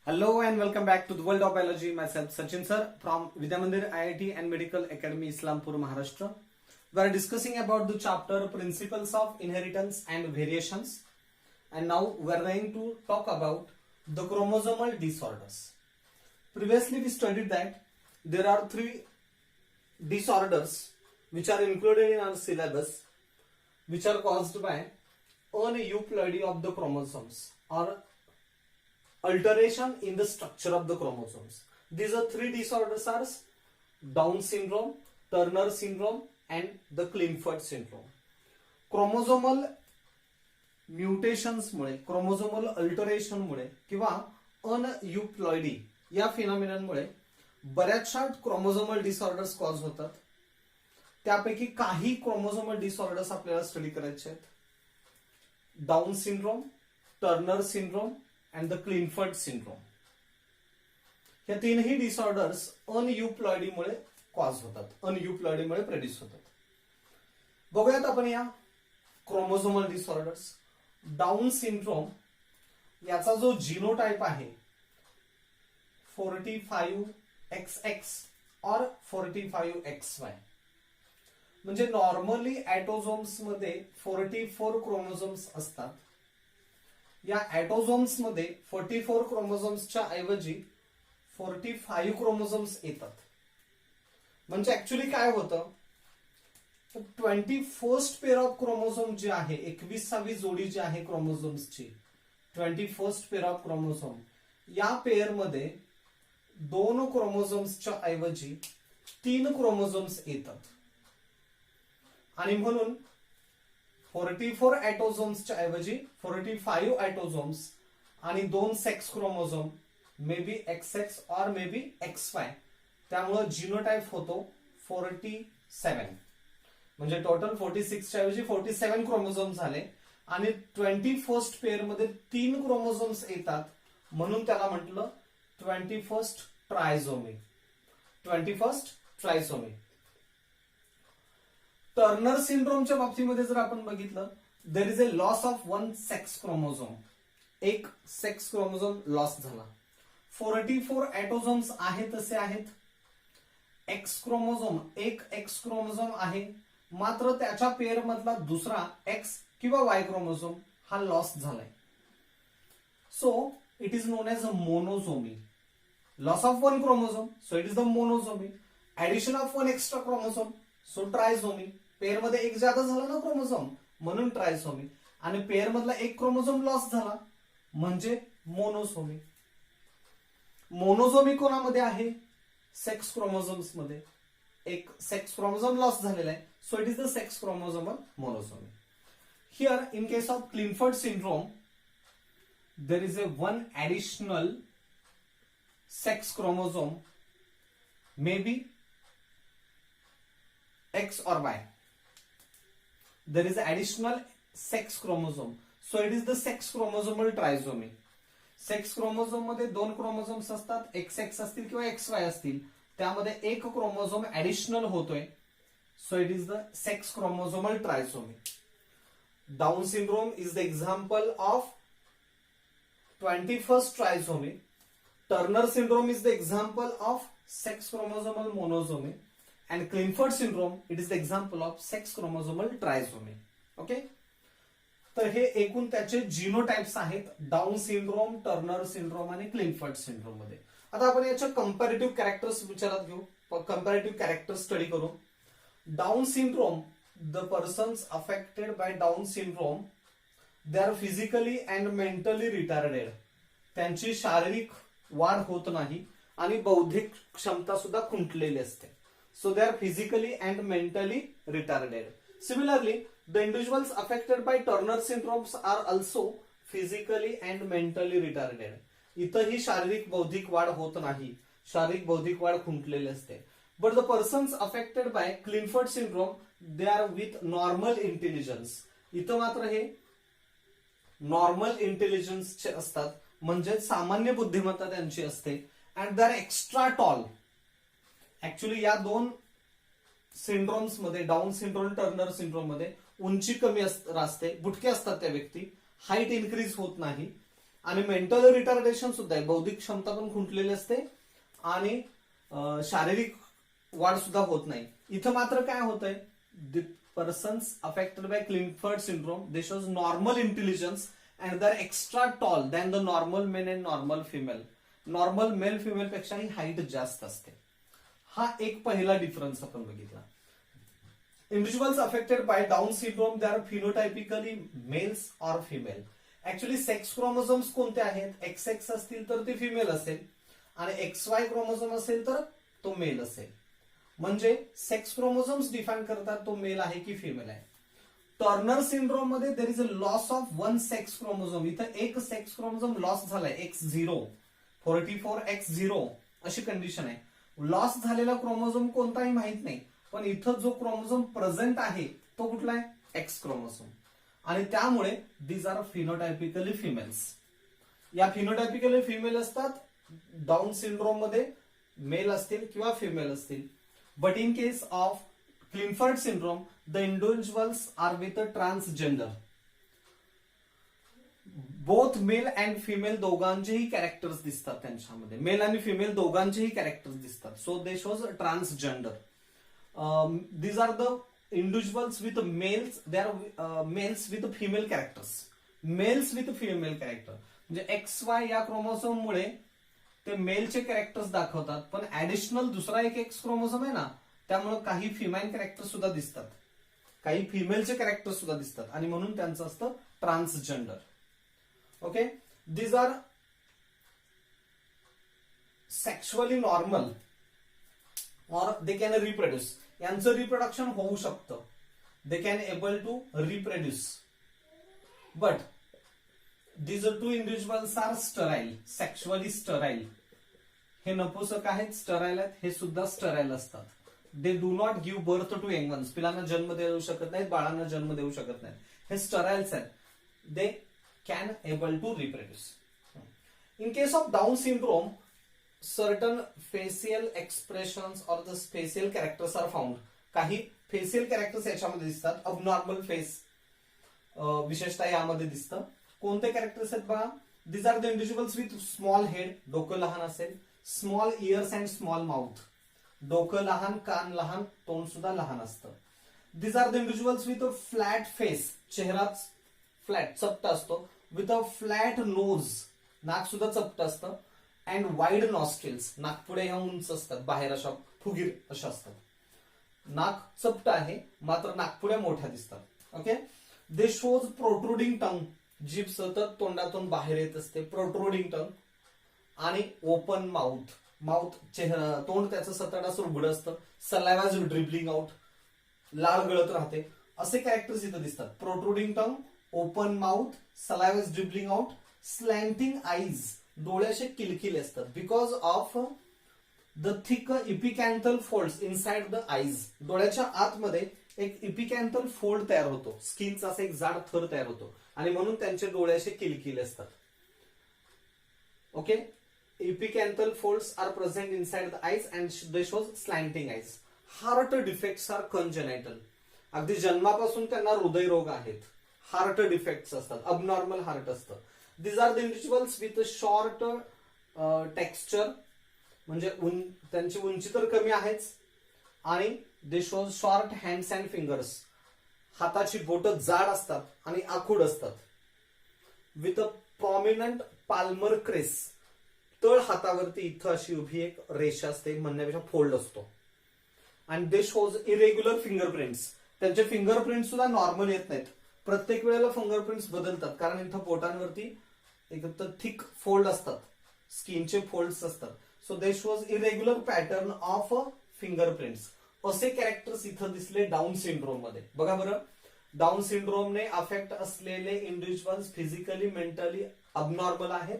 Hello and welcome back to the world of biology. Myself Sachin sir from Vidyamandir IIT and Medical Academy Islampur, Maharashtra. We are discussing about the chapter Principles of Inheritance and Variations, and now we are going to talk about the chromosomal disorders. Previously we studied that there are three disorders which are included in our syllabus, which are caused by aneuploidy of the chromosomes or alteration in the structure of the chromosomes. These are three disorders: are Down syndrome, Turner syndrome, and the Klinefelter syndrome. Chromosomal mutations मुळे, chromosomal alteration मुळे किंवा अनयुप्लॉइडी या फिनॉमिननमुळे बऱ्याचशा chromosomal disorders cause होतात. त्यापैकी काही chromosomal disorders आपल्याला study करायचे आहेत: down syndrome, Turner syndrome and the Klinefelter syndrome. या तीनही डिसऑर्डर्स अनयुप्लॉइडीमुळे कॉज होतात, अनयुप्लॉइडीमुळे प्रोड्यूस होतात. बघूयात आपण या क्रोमोझोमल डिसऑर्डर्स. डाऊन सिंड्रोम याचा जो जीनोटाइप आहे 45XX और 45XY, म्हणजे नॉर्मली ऍटोझोम्स मध्ये 44 क्रोमोझोम्स असतात. या ऍटोझोम्स मध्ये 44 क्रोमोझोम्सच्या ऐवजी 45 क्रोमोझोम्स येतात. म्हणजे ऍक्च्युली काय होतं, 21st पेअर ऑफ क्रोमोझोम जी आहे, 21वी जोडी जी आहे क्रोमोझोम्सची, 21st पेअर ऑफ क्रोमोझोम, या पेअर मध्ये 2 क्रोमोझोम्सच्या ऐवजी 3 क्रोमोझोम्स येतात. आणि म्हणून 44 ऍटोझोम्सच्या ऐवजी 45 ऍटोझोम्स आणि 2 sex chromosome, may be XX और मे बी XY, त्यामुळे जीनोटाइप होतो 47. म्हणजे टोटल 46 च्या ऐवजी 47 क्रोमोझोम झाले आणि 21st पेअर मध्ये 3 क्रोमोझोम्स येतात, म्हणून त्याला म्हटलं 21st ट्रायझोमी. 21st ट्रायझोमी. टर्नर सिंड्रोमच्या बाबतीमध्ये जर आपण बघितलं, there is a loss of 1 sex chromosome. एक सेक्स क्रोमोझोम लॉस झाला. 44 ऍटोझोम्स आहे तसे आहेत. एक्स क्रोमोझोम, एक एक्स क्रोमोझोम आहे, मात्र त्याच्या पेअर मधला दुसरा एक्स किंवा वाय क्रोमोझोम हा लॉस झालाय. So it is known as a monosomy. Loss of 1 chromosome, so it is the monosomy. Addition of 1 extra chromosome, so trisomy. Pair मध्ये एक ज्यादा झाला ना क्रोमोझोम, म्हणून ट्रायझोमी. आणि पेअर मधला एक क्रोमोझोम लॉस झाला म्हणजे मोनोझोमी. मोनोझोमी कोणामध्ये आहे? सेक्स क्रोमोझोम्स मध्ये. एक सेक्स क्रोमोझोम लॉस झालेला आहे, so it is the sex chromosomal monosomy. Here in case of Klinefelter syndrome, there is a 1 additional sex chromosome, maybe X or Y. There is an additional sex chromosome, so it is the sex chromosomal trisomy. Sex chromosome मध्ये 2 chromosomes असतात, XX असतील किंवा XY असतील, त्यामध्ये एक chromosome additional होतोय, so it is the sex chromosomal trisomy. Down syndrome is the example of 21st trisomy. Turner syndrome is the example of sex chromosomal monosomy. And Klinefelter syndrome, it is the example of sex chromosomal trisomy. Okay, तर हे एकूण त्याचे genotypes आहेत down syndrome, Turner syndrome आणि क्लिनफर्ट syndrome मध्ये. आता आपण याच्या कंपॅरेटिव्ह कॅरेक्टर्स विचारात घेऊ, कंपॅरेटिव्ह कॅरेक्टर स्टडी करू. Down syndrome, the persons affected by Down syndrome, they R physically and mentally retarded. त्यांची शारीरिक वाढ होत नाही आणि बौद्धिक क्षमता सुद्धा खुंटलेली असते. So they are physically and mentally retarded. Similarly, the individuals affected by Turner syndromes are also physically and mentally retarded. इथंही शारीरिक बौद्धिक वाढ होत नाही, शारीरिक बौद्धिक वाढ खुंटलेली असते. But the persons affected by Klinefelter syndrome, they are with normal intelligence. इथं मात्र हे नॉर्मल इंटेलिजन्सचे असतात, म्हणजे सामान्य बुद्धिमत्ता त्यांची असते. and they are extra tall. Actually या 2 सिंड्रोम्स मध्ये, डाऊन सिंड्रोम, टर्नर सिंड्रोम मध्ये उंची कमी असते, बुटके असतात त्या व्यक्ती, हाईट इन्क्रीज होत नाही. आणि मेंटल रिटार्डेशन सुद्धा आहे, बौद्धिक क्षमता पण खुंटलेली असते आणि शारीरिक वाढ सुद्धा होत नाही. इथं मात्र काय होतंय, the persons affected by Klinefelter syndrome they shows normal intelligence and they are extra tall than the normal men and normal female. Normal male female पेक्षाही हाईट जास्त असते. हा एक पहिला डिफरन्स आपण बघितला. Individuals affected by Down syndrome they are phenotypically males or female. Actually sex chromosomes कोणते आहेत, XX असतील तर ते फिमेल असेल आणि XY क्रोमोझोम असेल तर तो मेल असेल. म्हणजे सेक्स क्रोमोझोम्स डिफाईन करतात तो मेल आहे की फिमेल आहे. टर्नर सिंड्रोम मध्ये देर is a loss of one sex chromosome. इथं एक सेक्स क्रोमोझोम लॉस झालाय, X0 44X0 अशी कंडिशन आहे. लॉस झालेला क्रोमोझोम कोणताही माहित नाही, पण इथं जो क्रोमोझोम प्रेझेंट आहे तो कुठला आहे, एक्स क्रोमोझोम. आणि त्यामुळे दीज आर फिनोटायपिकली फिमेल्स. या फिनोटायपिकली फिमेल असतात. डाऊन सिंड्रोम मध्ये मेल असतील किंवा फिमेल असतील. But in case of Klinefelter syndrome the individuals are with a transgender. Both male and female दोघांचेही कॅरेक्टर्स दिसतात त्यांच्यामध्ये, मेल आणि फिमेल दोघांचेही कॅरेक्टर्स दिसतात. So they shows transgender. These are the individuals with males, they are males with female characters. Males with female character म्हणजे XY या chromosome मुळे ते मेलचे कॅरेक्टर्स दाखवतात, पण ऍडिशनल दुसरा एक X क्रोमोझोम आहे ना, त्यामुळे काही फिमेल कॅरेक्टर सुद्धा दिसतात, काही फिमेलचे कॅरेक्टर सुद्धा दिसतात आणि म्हणून त्यांचं असतं transgender. Okay, these are sexually normal और दे कॅन रिप्रोड्यूस. यांचं रिप्रोडक्शन होऊ शकतं. They can able to reproduce. But these two individuals are sterile, sexually sterile. हे नपुसक आहेत, स्टराईल आहेत, हे सुद्धा स्टराईल असतात. They do not give birth to young ones. पिलांना जन्म देऊ शकत नाहीत, बाळांना जन्म देऊ शकत नाहीत. हे स्टराईल्स आहेत. They can able to reproduce. In case of Down syndrome certain facial expressions और the facial characters are found. काही फेशियल कॅरेक्टर्स याच्यामध्ये दिसतात. अबनॉर्मल फेस विशेषतः यामध्ये दिसतं. कोणते कॅरेक्टर्स आहेत बघा. These are the individuals with small head, डोकं लहान असेल, small ears and small mouth, डोकं लहान, कान लहान, तोंड सुद्धा लहान असतं. These are the individuals with a flat face, चेहरा फ्लॅट चपटा असतो, विथ अ फ्लॅट नोज, नाक सुद्धा चपट असतं, अँड वाईड नॉस्ट्रिल्स, नाकपुड्या ह्या उंच असतात, बाहेर अशा फुगीर अशा असतात. नाक चपट आहे मात्र नाकपुड्या मोठ्या दिसतात. ओके, दे शोज प्रोट्रुडिंग टंग, जीभ सतत तोंडातून बाहेर येत असते, प्रोट्रुडिंग टंग, आणि ओपन माउथ, माउथ चेहरा तोंड त्याचं सतत असं उघडं असतं, सलायवा इज ड्रिबलिंग आउट, लाळ गळत राहते, असे कॅरेक्टर्स इथं दिसतात. Protruding tongue, open mouth, saliva is dribbling out, slanting eyes, डोळे असे किलकिले असतात, because of the thick epicanthal folds inside the eyes. डोळ्याच्या आतमध्ये एक इपिकॅन्थल फोल्ड तयार होतो, स्किनचा असा एक जाड थर तयार होतो आणि म्हणून त्यांचे डोळे असे किलकिले असतात. Okay, epicanthal folds are present inside the eyes and they shows slanting eyes. Heart defects are congenital. अगदी जन्मापासून त्यांना हृदयरोग आहेत, हार्ट डिफेक्ट्स असतात, अबनॉर्मल हार्ट असतं. These are the individuals with short texture, म्हणजे त्यांची उंची तर कमी आहेच, आणि they shows short hands and fingers, हाताची बोटं जाड असतात आणि आखूड असतात. विथ अ प्रॉमिनंट पाल्मर क्रेस, तळ हातावरती इथं अशी उभी एक रेषा असते, म्हणण्यापेक्षा फोल्ड असतो. आणि दे शोज इरेग्युलर फिंगरप्रिंट्स, त्यांचे फिंगरप्रिंट सुद्धा नॉर्मल येत नाहीत, प्रत्येक वेळेला फिंगरप्रिंट्स बदलतात, कारण इथं बोटांवरती एक थिक फोल्ड असतात, स्किनचे फोल्ड्स असतात. So they shows irregular pattern of fingerprints. असे कॅरेक्टर्स इथं दिसले डाऊन सिंड्रोम मध्ये. बघा बरं, डाऊन सिंड्रोमने अफेक्ट असलेले इंडिव्हिज्युअल्स फिजिकली मेंटली अबनॉर्मल आहेत.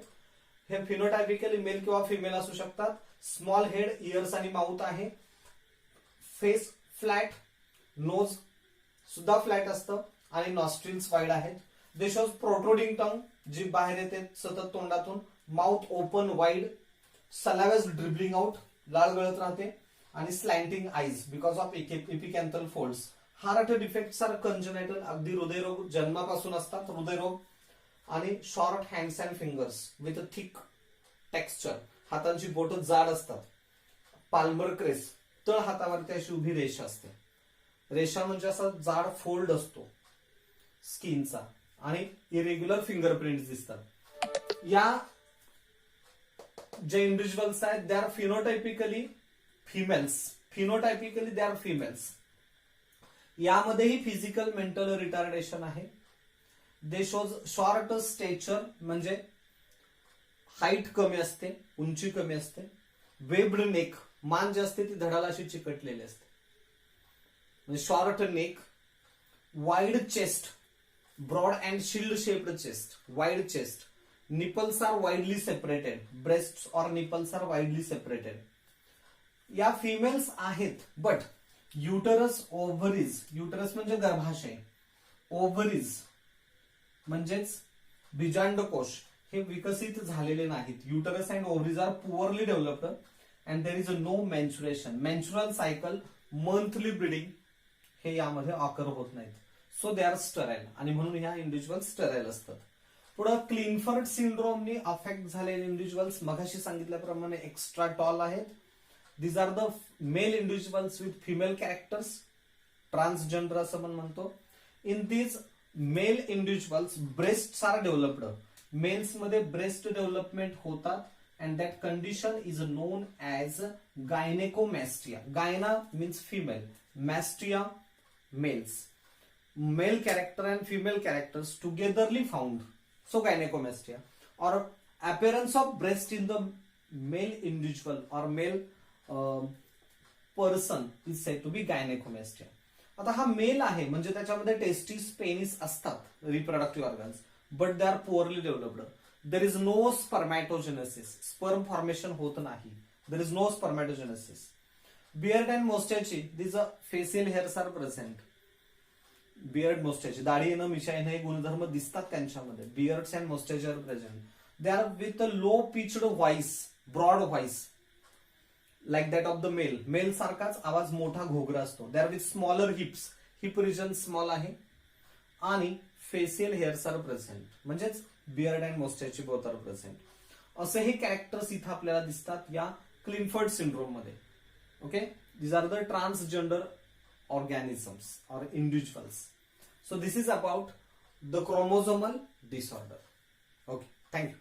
हे फिनोटायपिकली मेल किंवा फिमेल असू शकतात. स्मॉल हेड, इयर्स आणि माउथ आहे, फेस फ्लॅट, नोज सुद्धा फ्लॅट असतं आणि नॉस्ट्रिल्स वाईड आहेत. दे शोज प्रोट्रुडिंग टंग, जीभ बाहेर येते सतत तोंडातून, mouth open wide, saliva is dribbling out, लाळ गळत राहते, आणि slanting eyes because of epicanthal folds. Heart defects are congenital, अगदी हृदयरोग जन्मापासून असतात हृदयरोग, आणि short hands and fingers with a thick texture. हातांची बोटं जाड असतात. पाल्मर क्रेस, तळ हातावरती अशी उभी रेषा असते. रेषा म्हणजे असा जाड फोल्ड असतो स्किनचा आणि इरेग्युलर फिंगरप्रिंट दिसतात. या जे इंडिव्हिज्युअल्स आहेत they are phenotypically females. Phenotypically they are females. यामध्येही फिजिकल मेंटल रिटार्डेशन आहे. दे शोज शॉर्ट स्टेचर म्हणजे हाईट कमी असते, उंची कमी असते. वेब्ड नेक, मान जी असते ती धडाला अशी चिकटलेली असते म्हणजे short neck. Wide chest, broad and shield shaped chest, wide chest. Nipples are widely separated, breast और निपल्स आर वाईडली सेपरेटेड. या फिमेल्स आहेत बट युटरस ओव्हरीज, युटरस म्हणजे गर्भाशय, ओव्हरीज म्हणजेच बीजांडकोश हे विकसित झालेले नाहीत. Uterus and ovaries are poorly developed and there is no menstruation. Menstrual cycle, monthly bleeding हे यामध्ये ऑकर होत नाहीत. सो दे आर स्टराईल आणि म्हणून ह्या इंडिव्हिज्युअल स्टराईल असतात. पुढे क्लिनफर्ट सिंड्रोमनी अफेक्ट झालेले इंडिव्हिज्युअल्स मगाशी सांगितल्याप्रमाणे एक्स्ट्रा टॉल आहेत. These are the male individuals with female characters, transgender असं आपण म्हणतो. In these male individuals breasts are developed. Males मध्ये breast development होतात and that condition is known as gynecomastia. Gyna means female, mastia males. Male character and female characters togetherly found. So gynecomastia or appearance of breast in the male individual or male person is said to be gynecomastia. आता हा male आहे म्हणजे त्याच्यामध्ये testis, penis असतात reproductive organs but they are poorly developed. There is no spermatogenesis, sperm formation होत नाही. There is no spermatogenesis. Beard and moustache this a facial hairs are present. Beard, moustache, दाढी येणं, मिशा येणं हे गुणधर्म दिसतात त्यांच्यामध्ये. Beards and moustache are present. They are with a low pitched voice, broad voice like that of the male. Male सारखाच आवाज मोठा घोगरा असतो. They are with smaller hips, hip region small आहे आणि फेशियल हेअर्स आर प्रेझेंट म्हणजेच beard and moustache both are present. असे हे कॅरेक्टर्स इथं आपल्याला दिसतात या क्लिनफर्ट सिंड्रोम मध्ये. Okay, these are the transgender organisms और individuals. So this is about the chromosomal disorder. Okay, thank you.